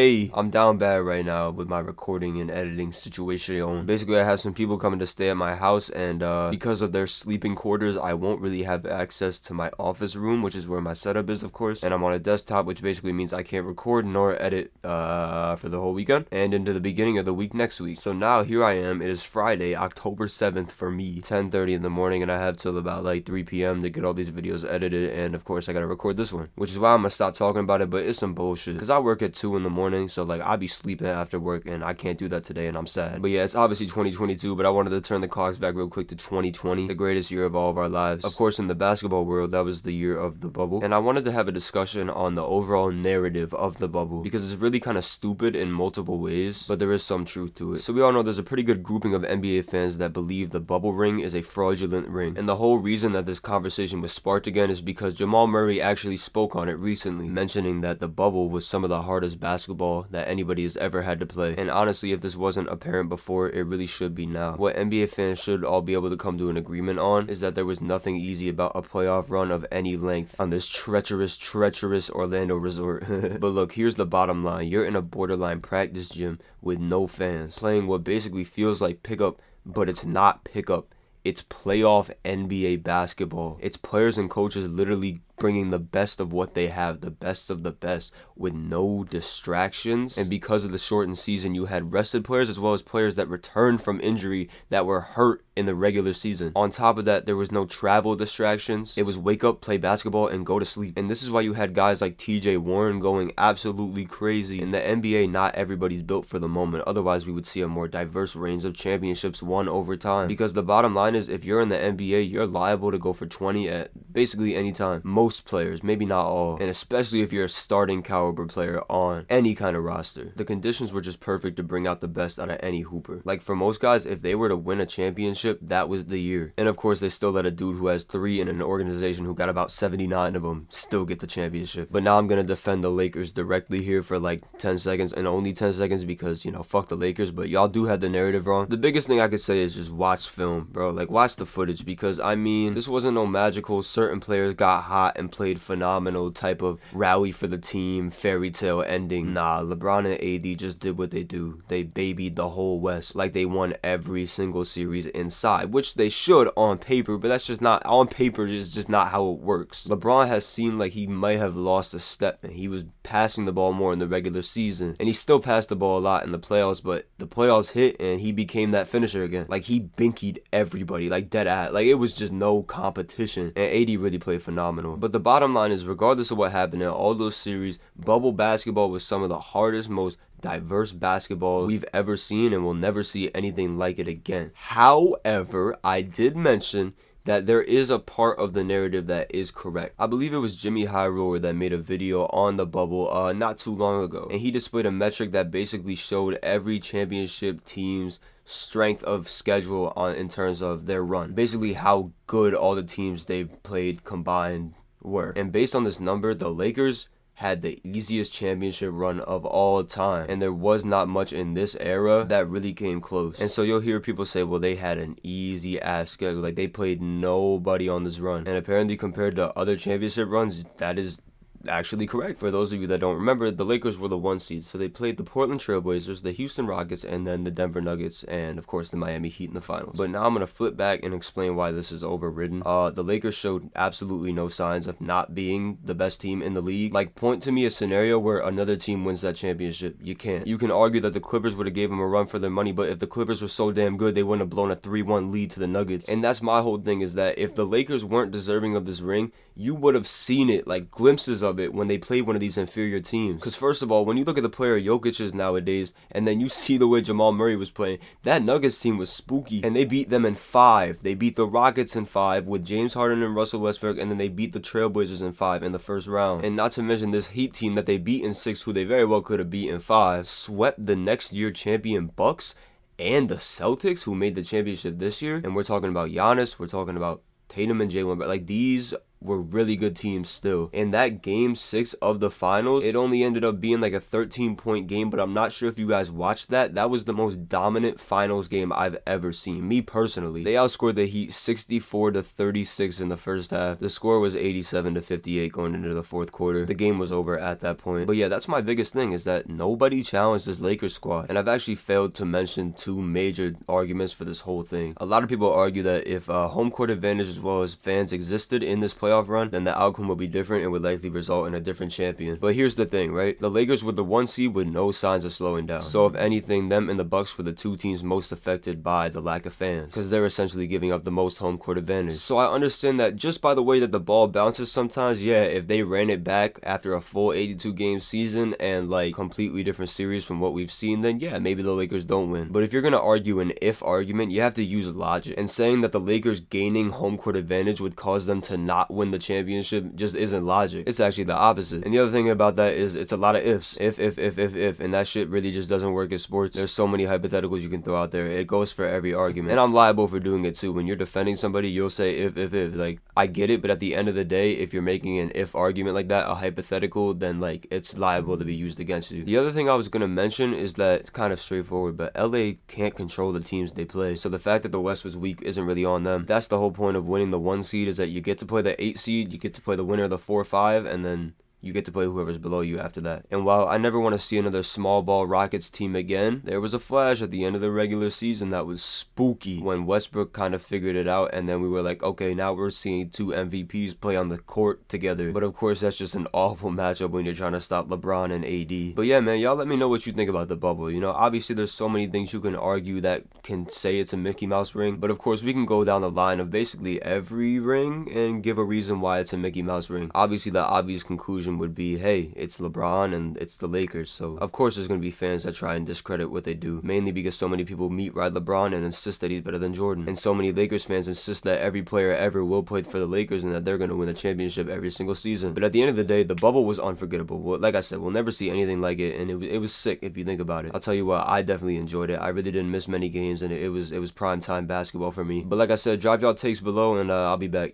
Hey, I'm down bad right now with my recording and editing situation. Basically, I have some people coming to stay at my house, and because of their sleeping quarters, I won't really have access to my office room, which is where my setup is, of course. And I'm on a desktop, which basically means I can't record nor edit for the whole weekend and into the beginning of the week next week. So now here I am. It is Friday, October 7th for me, 10:30 in the morning, and I have till about like 3 p.m. to get all these videos edited. And of course, I gotta record this one, which is why I'm gonna stop talking about it. But it's some bullshit because I work at 2 in the morning, so like I be sleeping after work, and I can't do that today, and I'm sad. But yeah, it's obviously 2022, but I wanted to turn the clocks back real quick to 2020, the greatest year of all of our lives. Of course, in the basketball world, that was the year of the bubble, and I wanted to have a discussion on the overall narrative of the bubble because it's really kind of stupid in multiple ways, but there is some truth to it. So we all know there's a pretty good grouping of NBA fans that believe the bubble ring is a fraudulent ring, and the whole reason that this conversation was sparked again is because Jamal Murray actually spoke on it recently, mentioning that the bubble was some of the hardest basketball that anybody has ever had to play. And honestly, if this wasn't apparent before, it really should be now. What NBA fans should all be able to come to an agreement on is that there was nothing easy about a playoff run of any length on this treacherous Orlando resort. But look, here's the bottom line. You're in a borderline practice gym with no fans, playing what basically feels like pickup, but it's not pickup. It's playoff NBA basketball. It's players and coaches literally bringing the best of what they have, the best of the best, with no distractions. And because of the shortened season, you had rested players as well as players that returned from injury that were hurt in the regular season. On top of that, there was no travel distractions. It was wake up, play basketball, and go to sleep. And this is why you had guys like TJ Warren going absolutely crazy. In the NBA, not everybody's built for the moment. Otherwise, we would see a more diverse range of championships won over time. Because the bottom line is, if you're in the NBA, you're liable to go for 20 at basically any time. Most players, maybe not all, and especially if you're a starting caliber player on any kind of roster. The conditions were just perfect to bring out the best out of any hooper. Like for most guys, if they were to win a championship, that was the year. And of course, they still let a dude who has 3 in an organization who got about 79 of them still get the championship. But now I'm gonna defend the Lakers directly here for like 10 seconds and only 10 seconds because, you know, fuck the Lakers, but y'all do have the narrative wrong. The biggest thing I could say is just watch film, bro. Like watch the footage, because I mean, this wasn't no magical certain players got hot and played phenomenal type of rally for the team fairy tale ending. Nah, LeBron and AD just did what they do. They babied the whole West like they won every single series inside, which they should on paper, but that's just not on paper. Is just not how it works. LeBron has seemed like he might have lost a step, and he was passing the ball more in the regular season, and he still passed the ball a lot in the playoffs, but the playoffs hit and he became that finisher again. Like he binkied everybody, like dead at. Like it was just no competition, and AD really played phenomenal. But the bottom line is, regardless of what happened in all those series, bubble basketball was some of the hardest, most diverse basketball we've ever seen, and we'll never see anything like it again. However, I did mention that there is a part of the narrative that is correct. I believe it was Jimmy High Roller that made a video on the bubble not too long ago, and he displayed a metric that basically showed every championship team's strength of schedule in terms of their run, basically how good all the teams they've played combined were. And based on this number, the Lakers had the easiest championship run of all time, and there was not much in this era that really came close. And so you'll hear people say, well, they had an easy ass schedule, like they played nobody on this run. And apparently compared to other championship runs, that is actually correct. For those of you that don't remember, the Lakers were the 1 seed, so they played the Portland Trailblazers, the Houston Rockets, and then the Denver Nuggets, and of course the Miami Heat in the finals. But now I'm gonna flip back and explain why this is overridden. The Lakers showed absolutely no signs of not being the best team in the league. Like, point to me a scenario where another team wins that championship. You can't. You can argue that the Clippers would have gave them a run for their money, but if the Clippers were so damn good, they wouldn't have blown a 3-1 lead to the Nuggets. And that's my whole thing, is that if the Lakers weren't deserving of this ring, you would have seen it, like glimpses of it, when they played one of these inferior teams. Because first of all, when you look at the player Jokic is nowadays, and then you see the way Jamal Murray was playing, that Nuggets team was spooky, and they beat them in 5. They beat the Rockets in 5 with James Harden and Russell Westbrook, and then they beat the Trailblazers in 5 in the first round. And not to mention this Heat team that they beat in 6, who they very well could have beat in 5, swept the next year champion Bucks and the Celtics, who made the championship this year. And we're talking about Giannis, we're talking about Tatum and Jalen, but like these were really good teams still. In that game 6 of the finals, it only ended up being like a 13-point game, but I'm not sure if you guys watched that. That was the most dominant finals game I've ever seen, me personally. They outscored the Heat 64-36 in the first half. The score was 87-58 going into the fourth quarter. The game was over at that point. But yeah, that's my biggest thing, is that nobody challenged this Lakers squad. And I've actually failed to mention two major arguments for this whole thing. A lot of people argue that if home court advantage as well as fans existed in this playoff run, then the outcome would be different and would likely result in a different champion. But here's the thing, right? The Lakers were the 1 seed with no signs of slowing down. So if anything, them and the Bucks were the two teams most affected by the lack of fans, because they're essentially giving up the most home court advantage. So I understand that just by the way that the ball bounces sometimes, yeah, if they ran it back after a full 82 game season and like completely different series from what we've seen, then yeah, maybe the Lakers don't win. But if you're gonna argue an if argument, you have to use logic. And saying that the Lakers gaining home court advantage would cause them to not win the championship just isn't logic. It's actually the opposite. And the other thing about that is it's a lot of ifs. If, and that shit really just doesn't work in sports. There's so many hypotheticals you can throw out there. It goes for every argument. And I'm liable for doing it too. When you're defending somebody, you'll say if. Like, I get it, but at the end of the day, if you're making an if argument like that, a hypothetical, then like it's liable to be used against you. The other thing I was gonna mention is that it's kind of straightforward, but LA can't control the teams they play. So the fact that the West was weak isn't really on them. That's the whole point of winning the 1 seed, is that you get to play the 8 seed, you get to play the winner of the 4-5, and then you get to play whoever's below you after that. And while I never want to see another small ball Rockets team again, there was a flash at the end of the regular season that was spooky when Westbrook kind of figured it out, and then we were like, okay, now we're seeing two MVPs play on the court together. But of course, that's just an awful matchup when you're trying to stop LeBron and AD. But yeah, man, y'all let me know what you think about the bubble. You know, obviously there's so many things you can argue that can say it's a Mickey Mouse ring, but of course we can go down the line of basically every ring and give a reason why it's a Mickey Mouse ring. Obviously the obvious conclusion would be, hey, it's LeBron and it's the Lakers, so of course there's going to be fans that try and discredit what they do, mainly because so many people meet ride LeBron and insist that he's better than Jordan, and so many Lakers fans insist that every player ever will play for the Lakers and that they're going to win the championship every single season. But at the end of the day, the bubble was unforgettable. Well, like I said, we'll never see anything like it, and it was sick if you think about it. I'll tell you what, I definitely enjoyed it. I really didn't miss many games, and it was prime time basketball for me. But like I said, drop y'all takes below, and I'll be back.